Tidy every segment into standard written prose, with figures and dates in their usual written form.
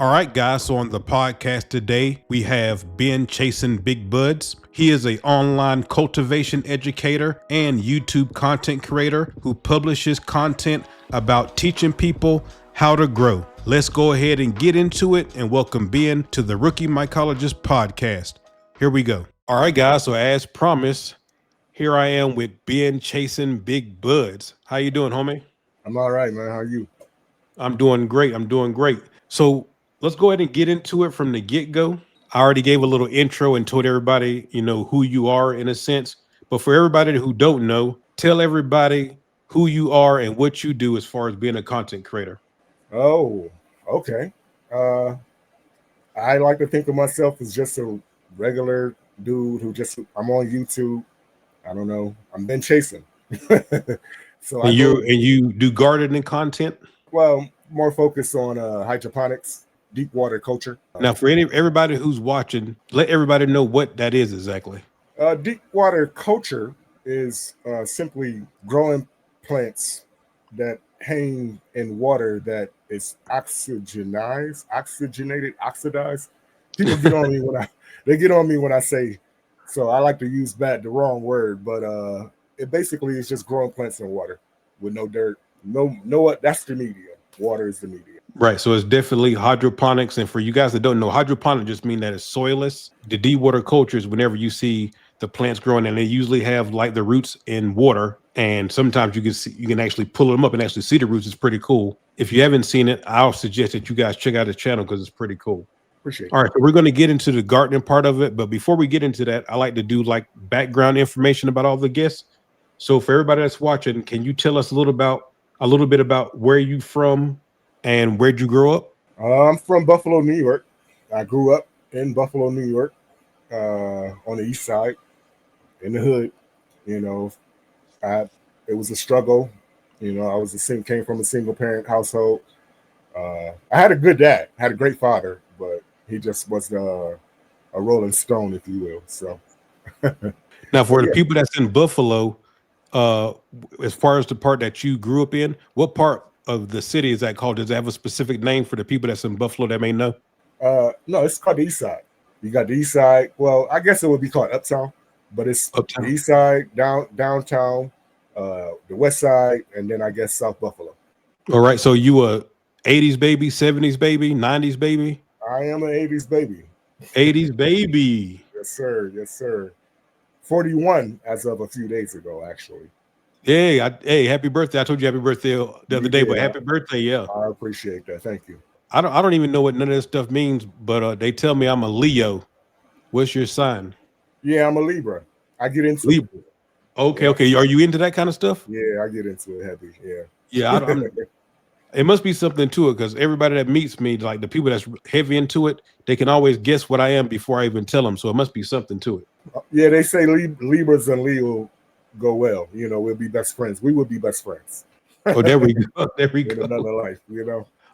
All right, guys. So on the podcast today, we have Ben Chasin Big Budz. He is an online cultivation educator and YouTube content creator who publishes content about teaching people how to grow. Let's go ahead and get into it and welcome Ben to the Rookie Mycologist podcast. Here we go. All right, guys. So as promised, here I am with Ben Chasin Big Budz. How you doing, homie? I'm all right, man. How are you? I'm doing great. I'm doing great. So let's go ahead and get into it from the get go. I already gave a little intro and told everybody, who you are in a sense. But for everybody who don't know, tell everybody who you are and what you do as far as being a content creator. Oh, okay. Uh, I like to think of myself as just a regular dude I'm on YouTube. I don't know. I'm been chasing. So And I you go, and you do gardening content. well, more focus on hydroponics, deep water culture. Now, for everybody who's watching, let everybody know what that is exactly. Deep water culture is simply growing plants that hang in water that is oxidized. People get on me when I say so. I like to use the wrong word, but it basically is just growing plants in water with no dirt. No what that's the medium. Water is the medium. Right. So it's definitely hydroponics. And for you guys that don't know, hydroponics just mean that it's soilless. The deep water cultures, whenever you see the plants growing, and they usually have like the roots in water. And sometimes you can actually pull them up and actually see the roots. It's pretty cool. If you haven't seen it, I'll suggest that you guys check out his channel because it's pretty cool. Appreciate All that. right, so we're going to get into the gardening part of it, but before we get into that, I like to do like background information about all the guests. So for everybody that's watching, can you tell us a little bit about where you from and where'd you grow up? I'm from Buffalo, New York. I grew up in Buffalo, New York, on the east side, in the hood. You know, I it was a struggle. I came from a single parent household. I had a good dad, had a great father, but he just was a rolling stone, if you will. So, Now, but for the yeah, people that's in Buffalo, uh, as far as the part that you grew up in, what part of the city is that called? Does it have a specific name for the people that's in Buffalo that may know? no, it's called the East Side. You got the East Side. Well, I guess it would be called Uptown, but it's the Uptown. East Side, downtown, the West Side, and then I guess South Buffalo. All right, so you a 80s baby, 70s baby, 90s baby, I am an '80s baby. 80s baby. Yes, sir. Yes, sir. 41 as of a few days ago, actually. Hey, happy birthday. I told you happy birthday the other You day, did. but happy birthday, yeah. I appreciate that. Thank you. I don't even know what none of this stuff means, but they tell me I'm a Leo. What's your sign? Yeah, I'm a Libra. I get into it. Libra. Okay, Yeah, okay. Are you into that kind of stuff? yeah, I get into it heavy. Yeah, Yeah. I'm. It must be something to it because everybody that meets me, like the people that's heavy into it, they can always guess what I am before I even tell them. So it must be something to it. Yeah, they say Libras and Leo go well. We'll be best friends. We will be best friends Oh, there we go. There we in go. another life.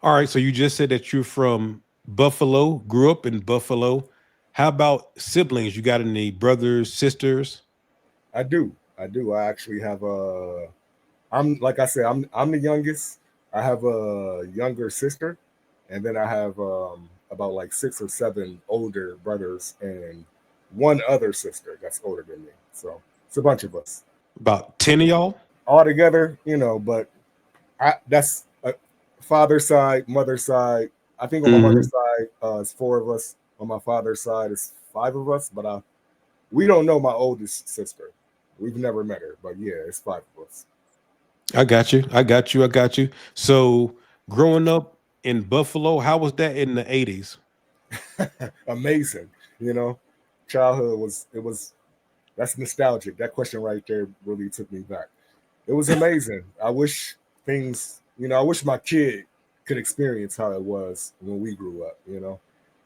All right. So you just said that you're from Buffalo, grew up in Buffalo. How about siblings? You got any brothers, sisters? I do. I do. I actually have I'm like I said, I'm the youngest. I have a younger sister, and then I have about like 6 or 7 older brothers and one other sister that's older than me. So it's a bunch of us About 10 of y'all? all together. But that's father's side, mother's side. I think on my Hmm. mother's side, it's 4 of us. On my father's side, it's 5 of us. But we don't know my oldest sister. We've never met her, but yeah, it's 5 of us. I got you. I got you. I got you. So growing up in Buffalo, how was that in the 80s? Amazing. You know, childhood was that's nostalgic. That question right there really took me back. It was amazing. I wish my kid could experience how it was when we grew up.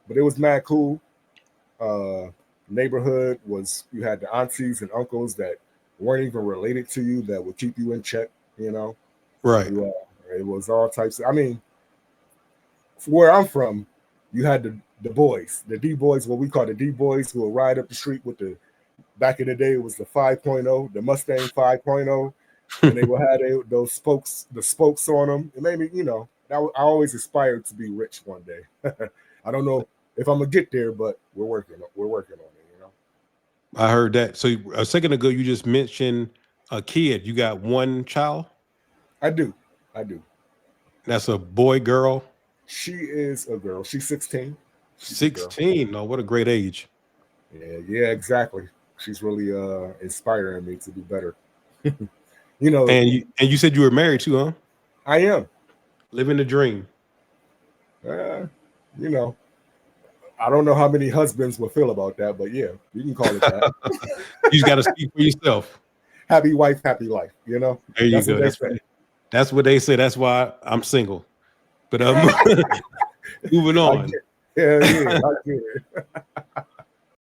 But it was mad cool. Uh Neighborhood was you had the aunties and uncles that weren't even related to you that would keep you in check. Right. You It was all types I mean, where I'm from, you had the boys, the D boys, what we call the D boys, who would ride up the street with the back in the day it was the 5.0, the Mustang 5.0, and they would have those spokes, the spokes on them. It made me. I always aspired to be rich one day. I don't know if I'm gonna get there, but we're working on it. You know, I heard that. So a second ago, you just mentioned a kid. You got one child. I do, I do. That's a boy, girl. She is a girl. She's 16. She's a girl. 16. Oh, what a great age. Yeah, yeah, exactly. She's really inspiring me to do better. You know, And you said you were married too, huh? I am. Living the dream. Uh, you know, I don't know how many husbands will feel about that, but yeah, you can call it that. You just got to speak for yourself. Happy wife, happy life. You know, There you that's go. what they say. That's what they say. That's why I'm single. But moving I on. get, yeah, I get it.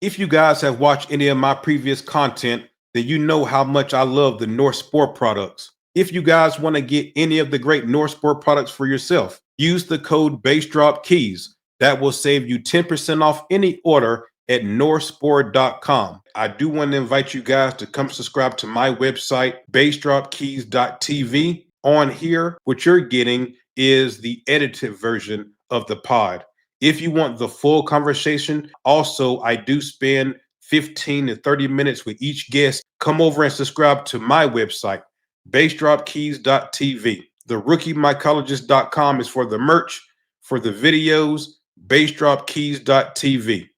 If you guys have watched any of my previous content, then you know how much I love the North Sport products. If you guys want to get any of the great North Sport products for yourself, use the code BassDropKeys. That will save you 10% off any order at northsport.com. I do want to invite you guys to come subscribe to my website, bassdropkeys.tv. On here, what you're getting is the edited version of the pod. If you want the full conversation, also, I do spend 15 to 30 minutes with each guest. Come over and subscribe to my website, bassdropkeys.tv. The rookiemycologist.com is for the merch, for the videos, bassdropkeys.tv.